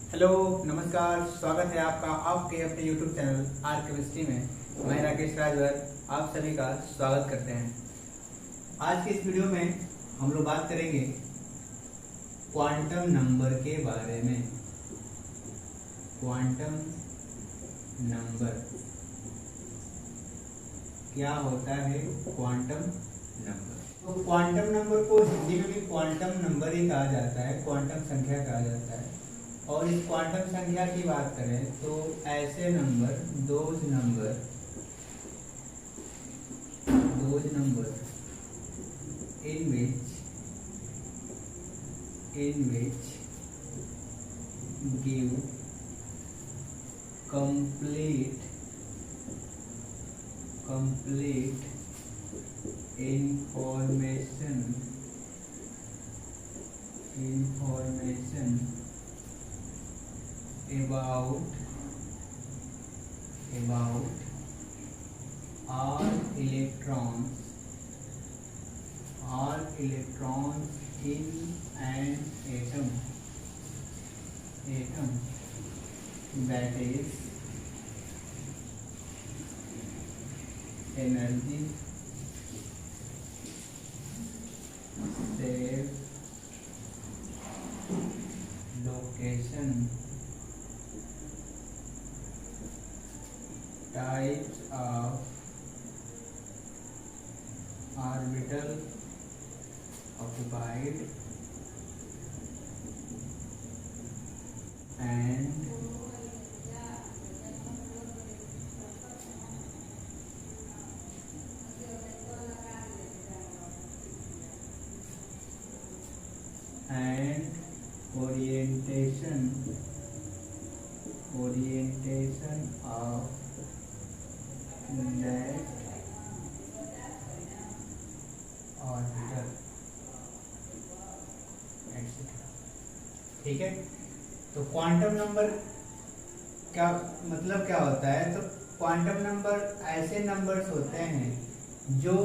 Hello, नमस्कार। स्वागत है आपका आपके अपने यूट्यूब चैनल आर केमिस्ट्री में। मैं राकेश राजवर आप सभी का स्वागत करते हैं। आज के इस वीडियो में हम लोग बात करेंगे क्वांटम नंबर के बारे में। क्वांटम नंबर क्या होता है? क्वांटम नंबर, तो क्वांटम नंबर को हिंदी में भी क्वांटम नंबर ही कहा जाता है, क्वांटम संख्या कहा जाता है। और इस क्वांटम संख्या की बात करें तो ऐसे number, those number in which give complete information about all electrons in an atom, that is energy, shape, location, types of orbital occupied and orientation of that orbital, etc. ठीक है। तो क्वांटम नंबर क्या मतलब क्या होता है? तो quantum number ऐसे नंबर्स होते हैं जो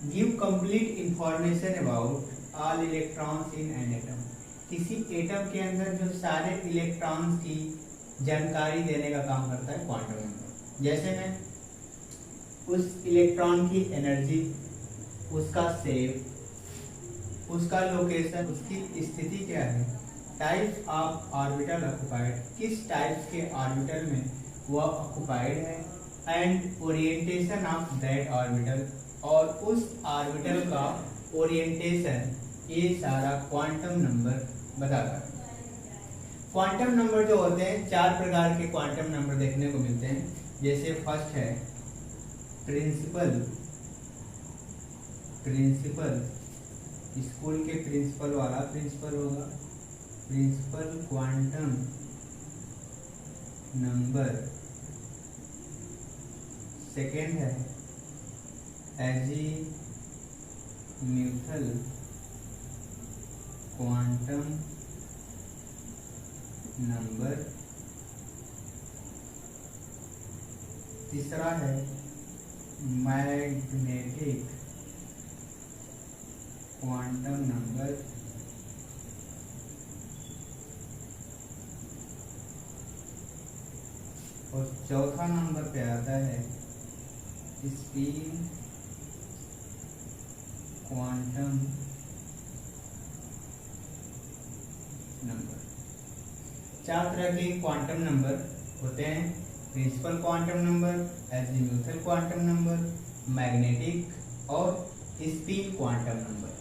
give complete information about all electrons in an atom. किसी एटम के अंदर जो सारे इलेक्ट्रॉन्स की जानकारी देने का काम करता है क्वांटम नंबर। जैसे में उस इलेक्ट्रॉन की एनर्जी, उसका शेप, उसका लोकेशन, उसकी स्थिति क्या है, टाइप्स ऑफ ऑर्बिटल ऑक्युपाइड, किस टाइप्स के ऑर्बिटल में वह ऑक्युपाइड है, and orientation of that orbital, और उस ऑर्बिटल का ओरिएंटेशन, ये सारा क्वांटम नंबर बताता है। क्वांटम नंबर जो होते हैं, 4 प्रकार के क्वांटम नंबर देखने को मिलते हैं। जैसे फर्स्ट है प्रिंसिपल, स्कूल के प्रिंसिपल वाला प्रिंसिपल होगा, प्रिंसिपल क्वांटम नंबर। सेकेंड है एजीम्यूथल क्वांटम नंबर। तीसरा है मैग्नेटिक क्वांटम नंबर। और चौथा नंबर पे आता है स्पिन क्वांटम नंबर। 4 तरह के क्वांटम नंबर होते हैं, principal quantum number, azimuthal quantum number, magnetic और स्पिन क्वांटम नंबर।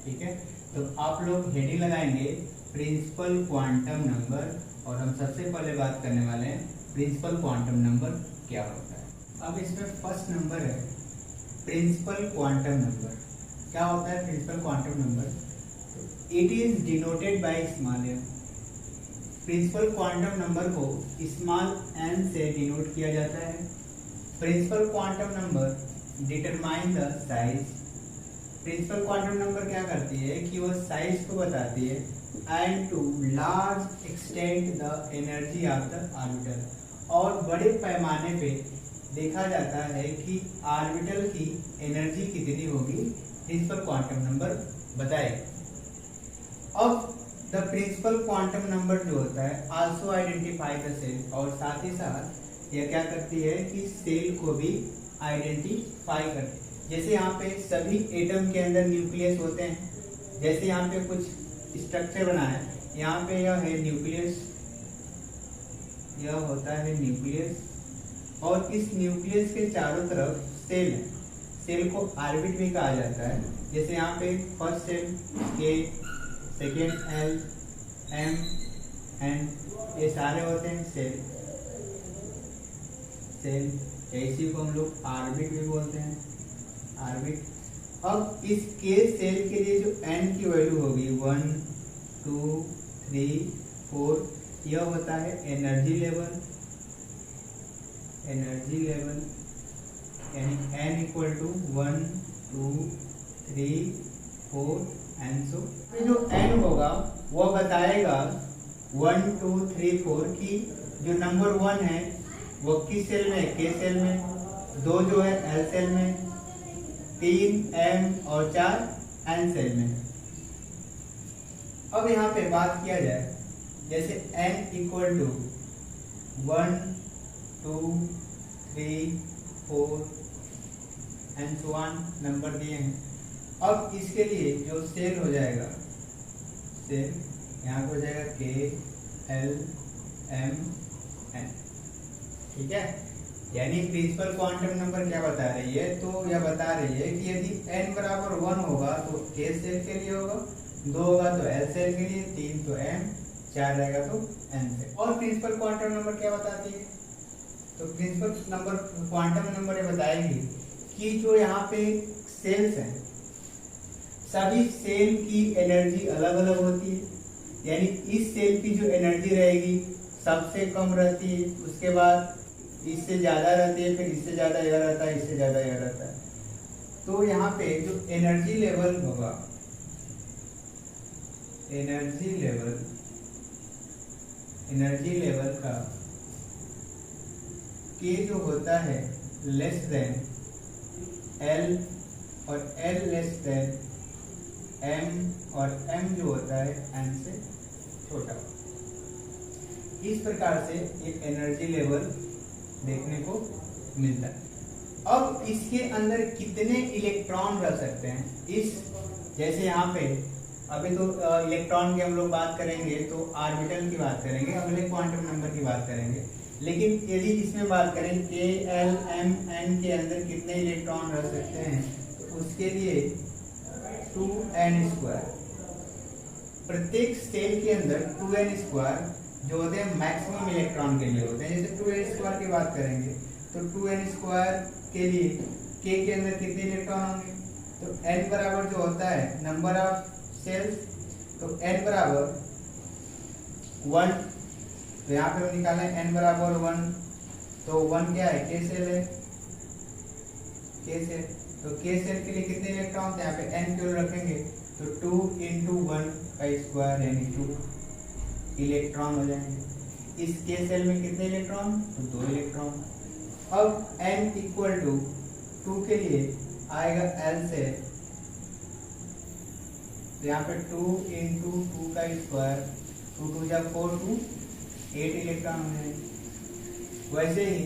ठीक है, तो आप लोग हेडिंग लगाएंगे प्रिंसिपल क्वांटम नंबर, और हम सबसे पहले बात करने वाले हैं प्रिंसिपल क्वांटम नंबर क्या होता है। अब इसमें फर्स्ट नंबर है प्रिंसिपल क्वांटम नंबर। क्या होता है principal quantum number? It is denoted by small M. Principal quantum number को स्मॉल एन से डिनोट किया जाता है। Principal quantum number determine the size. Principal quantum number क्या करती है कि वो साइज को बताती है, and to large extent the energy of the orbital, और बड़े पैमाने पे देखा जाता है कि ऑर्बिटल की एनर्जी कितनी होगी, प्रिंसिपल क्वांटम नंबर बताएगा। अब द प्रिंसिपल क्वांटम नंबर जो होता है आल्सो आइडेंटिफाई द सेल, और साथ ही साथ यह क्या करती है कि सेल को भी आइडेंटिफाई करती है। जैसे यहाँ पे सभी एटम के अंदर न्यूक्लियस होते हैं, जैसे यहाँ पे कुछ स्ट्रक्चर बना है, यहाँ पे यह है न्यूक्लियस, यह होता है न्यूक्लियस, और इस न्यूक्लियस के चारों तरफ सेल है। सेल को ऑर्बिट भी कहा जाता है। जैसे यहाँ पे फर्स्ट सेल के, सेकेंड एल, एम, एन, ये सारे होते हैं सेल। इसी को हम लोग ऑर्बिट भी बोलते हैं, ऑर्बिट। अब इस के सेल के लिए जो एन की वैल्यू होगी 1, 2, 3, 4, यह होता है एनर्जी लेवल। यानी n equal to 1, 2, 3, 4 and so. जो n होगा वह बताएगा 1, 2, 3, 4 की जो नंबर 1 है वो किस सेल में, के सेल में, 2 जो है एल सेल में, 3 एम और 4 एन सेल में। अब यहाँ पे बात किया जाए, जैसे n equal to 1, 2, 3, 4 and so on number दिए हैं। अब इसके लिए जो सेल हो जाएगा, सेल यहाँ पे हो जाएगा के, एल, एम, एन, ठीक है। यानी प्रिंसिपल क्वांटम नंबर क्या बता रही है, तो यह बता रही है कि यदि n बराबर 1 होगा तो के सेल के लिए होगा, 2 होगा तो एल सेल के लिए, 3 तो एम, 4 रहेगा तो एन सेल। और प्रिंसिपल क्वांटम नंबर क्या बताती है, तो प्रिंसिपल नंबर क्वांटम नंबर ये बताएगी कि जो यहाँ पे सेल्स हैं, सभी सेल की एनर्जी अलग अलग होती है। यानी इस सेल की जो एनर्जी रहेगी सबसे कम रहती है, उसके बाद इससे ज्यादा रहती है, फिर इससे ज्यादा यह रहता है, इससे ज्यादा यह रहता है। तो यहाँ पे जो एनर्जी लेवल होगा, एनर्जी लेवल का के जो होता है लेस देन एल, और एल लेस देन एम, और एम जो होता है एन से छोटा। इस प्रकार से एक एनर्जी लेवल देखने को मिलता है। अब इसके अंदर कितने इलेक्ट्रॉन रह सकते हैं, इस जैसे यहाँ पे अभी तो इलेक्ट्रॉन की हम लोग बात करेंगे तो ऑर्बिटल की बात करेंगे, अगले क्वांटम नंबर की बात करेंगे। लेकिन यदि इसमें बात करें के, एल, एम, एन के अंदर कितने इलेक्ट्रॉन रह सकते हैं, तो उसके लिए 2n²। प्रत्येक सेल के अंदर 2n² जो होते हैं मैक्सिमम इलेक्ट्रॉन के लिए होते हैं। जैसे 2n² की बात करेंगे तो 2n² के लिए के अंदर कितने इलेक्ट्रॉन होंगे, तो n बराबर जो होता है नंबर ऑफ सेल्स, तो n बराबर 1, तो यहाँ पे हम निकालें n बराबर 1, तो 1 क्या है, के सेल है, के सेल। तो के सेल के लिए कितने इलेक्ट्रॉन थे, यहाँ पे n क्यों रखेंगे, तो 2 × 1 का स्क्वायर यानी 2 इलेक्ट्रॉन हो जाएंगे। इस के सेल में कितने इलेक्ट्रॉन, तो 2 इलेक्ट्रॉन। अब n इक्वल टू 2 के लिए आएगा एल सेल, तो यहाँ पे 2 × 2 का स्क्वायर, 2 2 जा 4, 2 8 इलेक्ट्रॉन हो जाएंगे। वैसे ही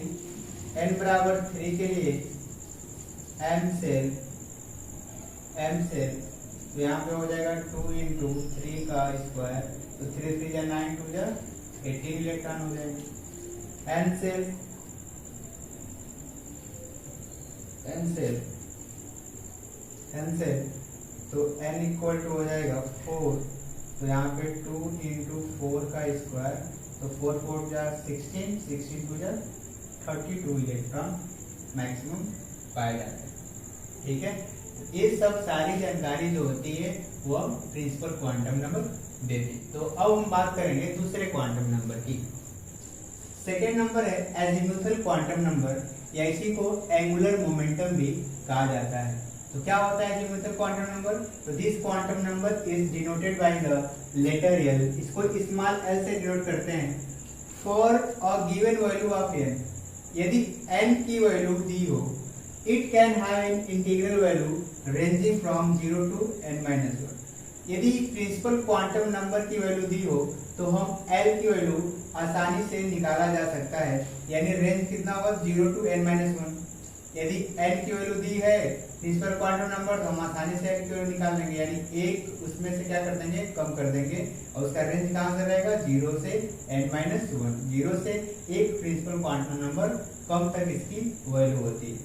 n बराबर 3 के लिए एम सेल, तो यहाँ पे हो जाएगा 2 × 3 का स्क्वायर, तो 3 3 जा 9, 2 जा 18 इलेक्ट्रॉन हो जाएंगे। एन सेल, तो n इक्वल टू हो जाएगा 4, तो यहाँ पे 2 × 4 का स्क्वायर, तो 4 4 जा 16, 16 2 जा 32 इलेक्ट्रॉन मैक्सिमम पाए जाते हैं। ठीक है, ये सब सारी जानकारी जो होती है वह प्रिंसिपल क्वांटम नंबर देती है। तो अब हम बात करेंगे दूसरे क्वांटम नंबर की। सेकेंड नंबर है एजीमुथल क्वांटम नंबर, या इसी को एंगुलर मोमेंटम भी कहा जाता है। तो क्या होता है एजीमुथल क्वांटम नंबर, तो this quantum number is denoted by the letter L, इसको स्मॉल एल से डिनोट करते हैं। For a given value of n, यदि n की वैल्यू दी हो, it can have an integral value ranging from 0 to n-1। यदि प्रिंसिपल क्वांटम नंबर की वैल्यू दी हो तो हम एल की वैल्यू आसानी से निकाला जा सकता है, यानी रेंज कितना होगा 0 to n-1। यदि n की वैल्यू दी है प्रिंसिपल क्वांटम नंबर तो हम आसानी से n की वैल्यू निकाल लेंगे, यानी एक उसमें से क्या कर देंगे, कम कर देंगे, और उसका रेंज कहाँ से रहेगा 0 से n-1। 0 से एक प्रिंसिपल क्वांटम नंबर कम तक इसकी वैल्यू होती है।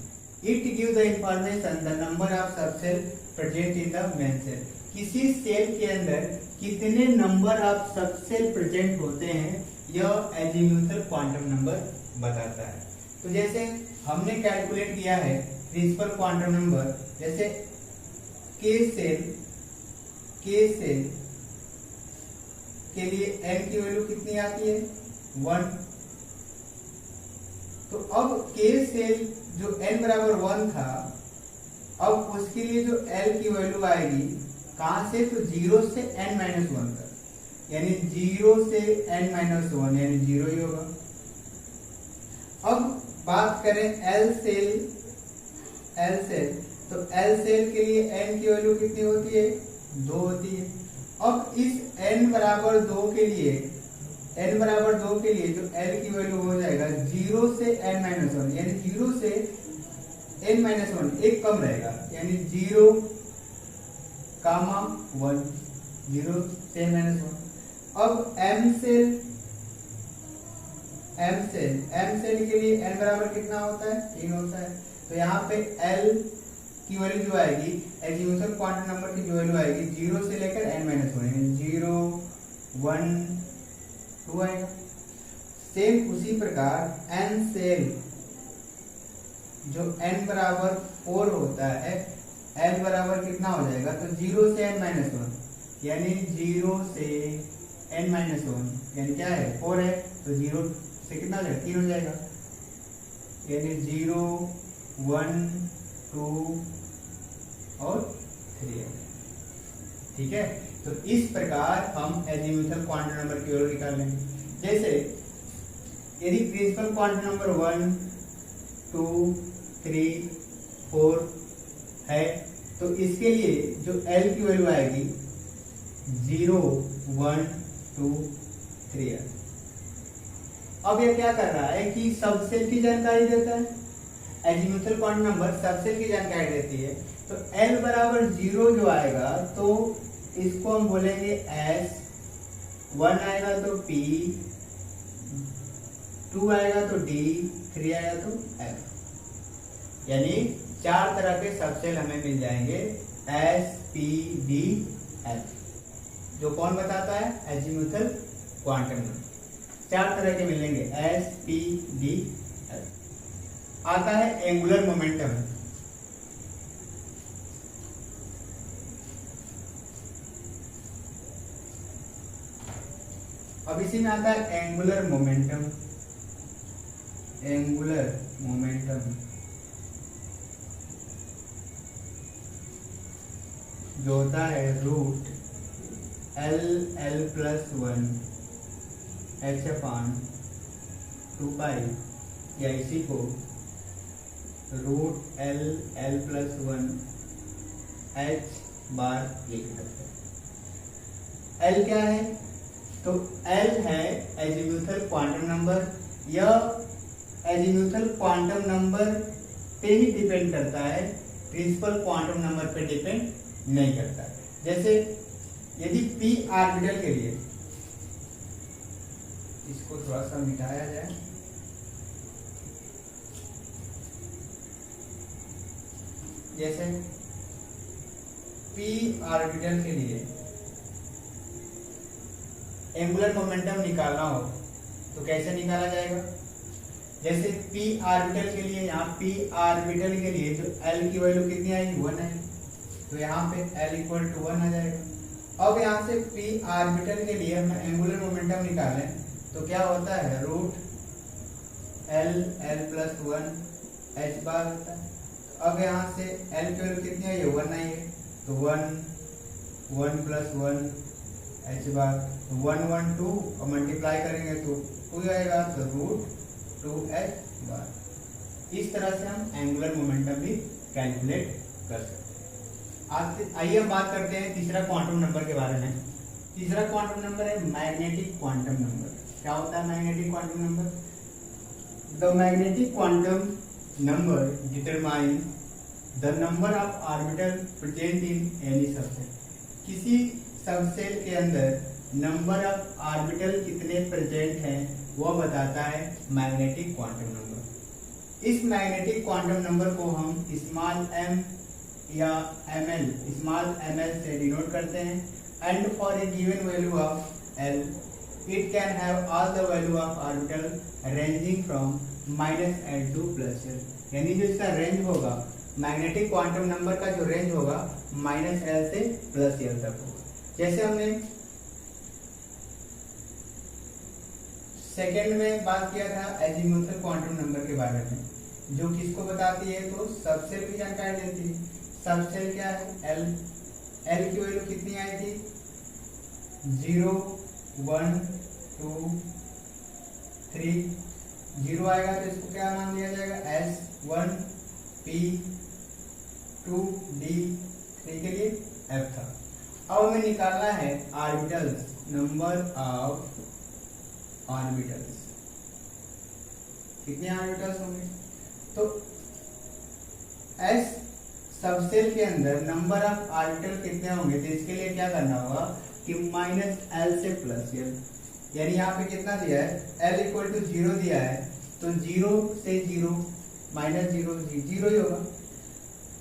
It give the information the number of subshell present in the main shell. किसी सेल के अंदर कितने नंबर ऑफ सबसेल प्रेजेंट होते हैं यह एजीम्यूथल क्वांटम नंबर बताता है। तो जैसे हमने कैलकुलेट किया है प्रिंसिपल क्वांटम नंबर, जैसे के सेल के लिए n की वैल्यू कितनी आती है 1। तो अब के सेल जो n बराबर 1 था, अब उसके लिए जो l की वैल्यू आएगी कहां से, तो 0 से n-1 तक, यानी 0 से n-1 यानी 0 ही होगा। अब बात करें L सेल, तो L सेल के लिए n की वैल्यू कितनी होती है 2 होती है। अब इस n बराबर 2 के लिए जो L की वैल्यू हो जाएगा 0 से n-1, यानी 0 से n-1 एक कम रहेगा, यानी 0, 1, 0 से n-1। अब M सेल के लिए n बराबर कितना होता है 3 होता है। तो यहाँ पे L की वैल्यू जो आएगी एजीम्यूथल क्वांटम नंबर की जो वैल्यू आएगी 0 से लेकर n-1, 0, 1, 2 आएगा। सेम उसी प्रकार N सेल जो n बराबर 4 होता है, L बराबर कितना हो जाएगा, तो 0 से n-1, यानी 0 से n-1, यानी क्या है 4 है, तो 0 से कितना हो जाएगा 3 हो जाएगा, यानी 0, 1, 2 और 3 है। ठीक है, तो इस प्रकार हम एजीम्यूथल क्वांटम नंबर की वैल्यू निकाल लेंगे। जैसे यदि प्रिंसिपल क्वांटम नंबर 1, 2, 3, 4 है, तो इसके लिए जो L की वैल्यू आएगी 0, 1, 2, 3 है। अब यह क्या कर रहा है कि सबसेल की जानकारी देता है, एजीम्यूथल क्वांटम नंबर सबसेल की जानकारी देती है। तो L बराबर 0 जो आएगा तो इसको हम बोलेंगे S, 1 आएगा तो P, 2 आएगा तो D, 3 आएगा तो F, यानी 4 तरह के सबसेल हमें मिल जाएंगे S, P, D, F, जो कौन बताता है एजीम्यूथल क्वांटम नंबर। 4 तरह के मिलेंगे S, P, D, F। आता है एंगुलर मोमेंटम। अब इसी में आता है एंगुलर मोमेंटम। जो होता है रूट L+1 h/2π, या इसी को रूट L+1 h बार लिख सकते हैं। L क्या है, तो L है एजीम्यूथल क्वांटम नंबर। यह एजीम्यूथल क्वांटम नंबर पे ही डिपेंड करता है, प्रिंसिपल क्वांटम नंबर पे डिपेंड नहीं करता है। जैसे यदि p ऑर्बिटल के लिए, इसको थोड़ा सा मिटाया जाए, जैसे p ऑर्बिटल के लिए एंगुलर मोमेंटम निकालना हो तो कैसे निकाला जाएगा। जैसे p ऑर्बिटल के लिए, यहाँ p ऑर्बिटल के लिए जो L की वैल्यू कितनी आएगी 1 आएगी, तो यहाँ पे L=1 आ जाएगा। अब यहाँ से p ऑर्बिटल के लिए हम एंगुलर मोमेंटम निकालें तो क्या होता है, रूट L+1 h बार होता है। अब यहाँ से L की वैल्यू कितनी आई है 1 आई है, तो 1+1 h बार, 1, 1, 2 और मल्टीप्लाई करेंगे तो 2 आएगा, तो रूट 2h बार। इस तरह से हम एंगुलर मोमेंटम भी कैलकुलेट कर सकते हैं। आइए हम बात करते हैं तीसरा क्वांटम नंबर के बारे में। तीसरा क्वांटम नंबर है मैग्नेटिक क्वांटम नंबर। क्या होता है magnetic quantum number? The magnetic quantum number determine the number of orbital present in any subshell. किसी सबसेल के अंदर नंबर ऑफ ऑर्बिटल कितने प्रेजेंट हैं वह बताता है मैग्नेटिक क्वांटम नंबर। इस मैग्नेटिक क्वांटम नंबर को हम स्मॉल m या ml, स्मॉल ml से डिनोट करते हैं। And for a given value of l it can have all the value of orbital ranging from -l to +l। यानी जो इसका रेंज होगा, मैग्नेटिक क्वांटम नंबर का जो रेंज होगा -l से +l तक होगा। जैसे हमने सेकेंड में बात किया था एजीमुथल क्वांटम नंबर के बारे में, जो किसको बताती है तो सबसेल की जानकारी देती है। सबसेल क्या है? एल। एल की वैल्यू कितनी आई थी? 0 1 2 3। 0 आएगा तो इसको क्या नाम दिया जाएगा? S1 P 2 D 3 के लिए F था। अब हमें निकालना है ऑर्बिटल्स, नंबर ऑफ ऑर्बिटल्स। कितने ऑर्बिटल्स होंगे? तो S सबसेल के अंदर नंबर ऑफ ऑर्बिटल कितने होंगे? तो इसके लिए क्या करना होगा कि -l से +l। यानी यहाँ पे कितना दिया है? l = 0 दिया है, तो 0 से 0 -0 0 ही होगा।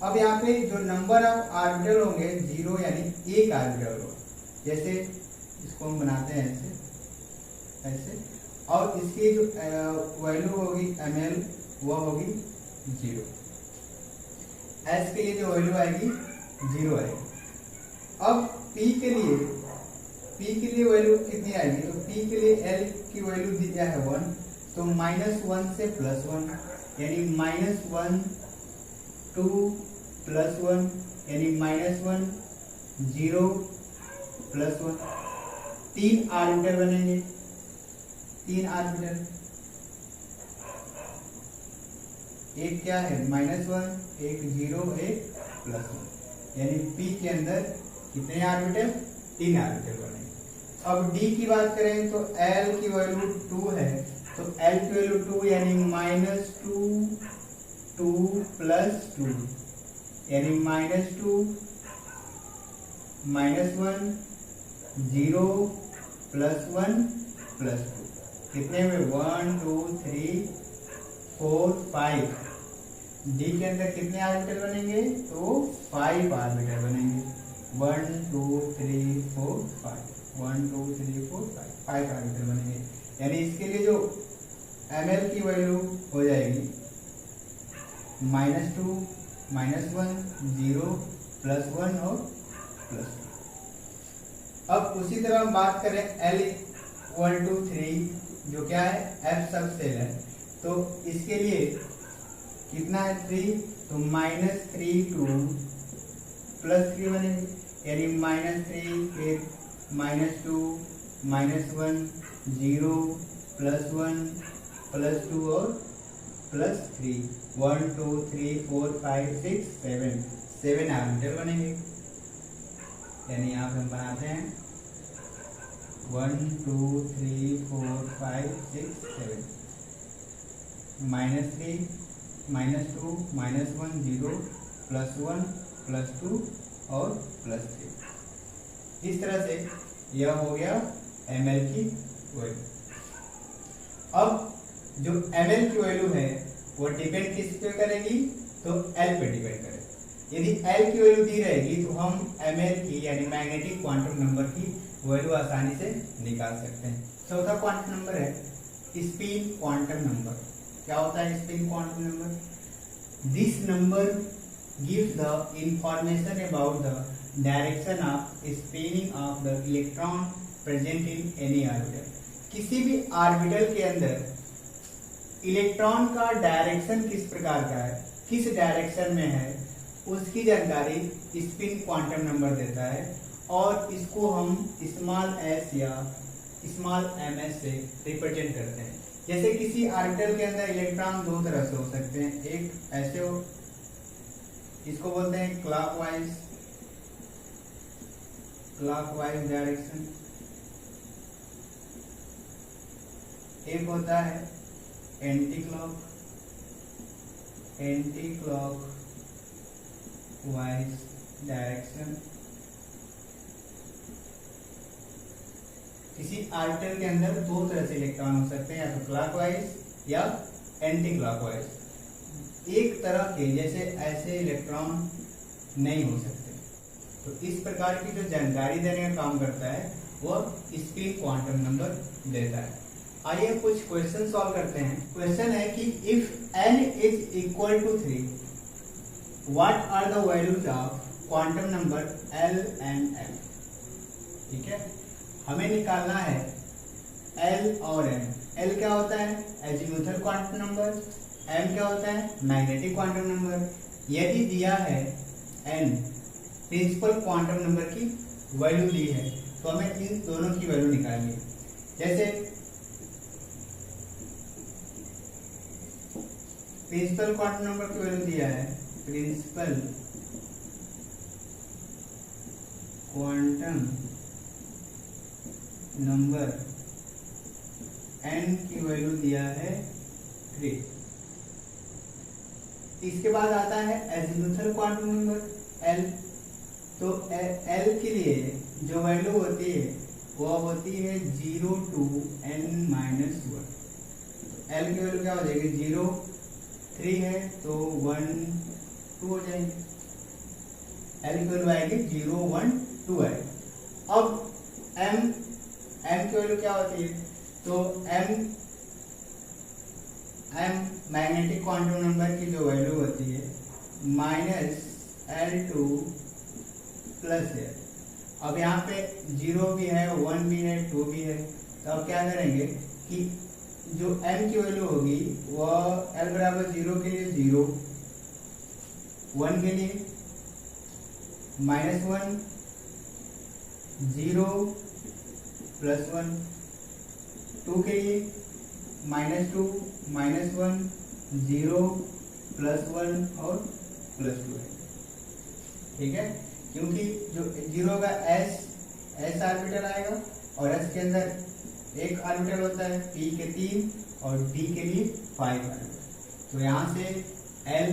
अब यहाँ पे जो नंबर ऑफ ऑर्बिटल होंगे 0 यानी एक ऑर्बिटल होगा। जैसे इसको हम बनाते हैं ऐसे, और इसकी जो वैल्यू होगी ml वह होगी 0। S के लिए जो वैल्यू आएगी 0 आएगी। अब P के लिए वैल्यू कितनी आएगी? तो P के लिए L की वैल्यू दिया है 1, तो -1 से +1 यानी -1 2 +1 यानी -1 0 +1। 3 ऑर्बिटल बनेंगे, 3 ऑर्बिटल। एक क्या है? -1, एक 0, एक +1। यानी P के अंदर कितने ऑर्बिटल? 3 ऑर्बिटल बनेंगे। अब D की बात करें तो L की वैल्यू 2 है, तो L की वैल्यू 2 यानी -2 2 +2 यानी -2 -1 0 +1 +2। कितने में? 1 2 3 4 5। D के अंदर कितने ऑर्बिटल बनेंगे? तो 5 ऑर्बिटल बनेंगे। 1 2 3 4 5 1 2 3 4 5 ऑर्बिटल बनेंगे। यानी इसके लिए जो ml की वैल्यू हो जाएगी -2 -1 0 +1 और +2। अब उसी तरह हम बात करें L = 3, जो क्या है? F सबसेल है, तो इसके लिए कितना है? 3, तो -3 2 +3 बनेंगे। यानी -3 फिर -2 -1 0 +1 +2 और +3 1 2 3 4 5 6 7 ऑर्बिटल बनेंगे। यानी यहाँ पे हम बनाते हैं 1 2 3 4 5 6 7 -3 -2 -1 0 +1 +2 और +3। इस तरह से यह हो गया ml की वैल्यू। अब जो ml की वैल्यू है वो डिपेंड किस पे करेगी? तो L पे डिपेंड करेगी। यदि L की वैल्यू दी रहेगी तो हम ml की यानी मैग्नेटिक क्वांटम नंबर की वैल्यू आसानी से निकाल सकते हैं। चौथा क्वांटम नंबर है स्पिन क्वांटम नंबर। क्या होता है spin quantum number? This number gives the information about the direction of spinning of the electron present in any orbital. किसी भी ऑर्बिटल के अंदर इलेक्ट्रॉन का डायरेक्शन किस प्रकार का है, किस डायरेक्शन में है, उसकी जानकारी स्पिन क्वांटम नंबर देता है। और इसको हम स्मॉल s या स्मॉल ms से रिप्रेजेंट करते हैं। जैसे किसी ऑर्बिटल के अंदर इलेक्ट्रॉन दो तरह से हो सकते हैं, एक ऐसे हो, इसको बोलते हैं क्लॉकवाइज, क्लॉकवाइज डायरेक्शन, एक होता है एंटी क्लॉक वाइज डायरेक्शन। किसी आर्बिटल के अंदर दो तरह से इलेक्ट्रॉन हो सकते हैं, या तो क्लॉकवाइज या एंटी क्लॉकवाइज। एक तरह के जैसे ऐसे इलेक्ट्रॉन नहीं हो सकते। तो इस प्रकार की जो जानकारी देने का काम करता है वह स्पिन क्वांटम नंबर देता है। आइए कुछ क्वेश्चन सॉल्व करते हैं। क्वेश्चन है कि if n is equal to 3, what are the values of quantum number l and m। ठीक है, हमें निकालना है l और m। l क्या होता है? Azimuthal quantum number. m क्या होता है? Magnetic quantum number. यदि दिया है n प्रिंसिपल क्वांटम नंबर की वैल्यू दी है तो हमें इन दोनों की वैल्यू निकालनी है। जैसे प्रिंसिपल क्वांटम नंबर की वैल्यू दिया है, प्रिंसिपल क्वांटम नंबर n की वैल्यू दिया है 3। इसके बाद आता है एजीमुथल क्वांटम नंबर l। तो l के लिए जो वैल्यू होती है वह होती है 0 to n-1। l की वैल्यू क्या हो जाएगी? 0, 3 है तो 1, 2 हो जाएंगे। l की वैल्यू आएगी 0, 1, 2 है। अब m की वैल्यू क्या होती है? तो m मैग्नेटिक क्वांटम नंबर की जो वैल्यू होती है -L2 प्लस है। अब यहाँ पे 0 भी है, 1 भी है, 2 भी है। तो अब क्या करेंगे कि जो m की वैल्यू होगी वह l बराबर 0 के लिए 0, 1 के लिए -1, 0 प्लस 1, 2 के लिए -2, -1, 0 प्लस 1 और प्लस 2 है। ठीक है, क्योंकि जो 0 का s ऑर्बिटल आएगा और s के अंदर एक ऑर्बिटल होता है, p के 3 और d के लिए 5 ऑर्बिटल। तो यहाँ से l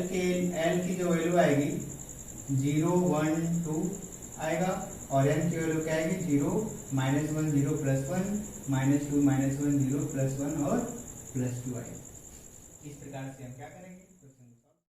की जो वैल्यू आएगी 0, 1, 2 आएगा और m की वैल्यू क्या आएगी? 0, -1, 0 प्लस 1, -2, -1, 0 प्लस 1 और प्लस 2 आएगी। इस प्रकार से हम क्या करें?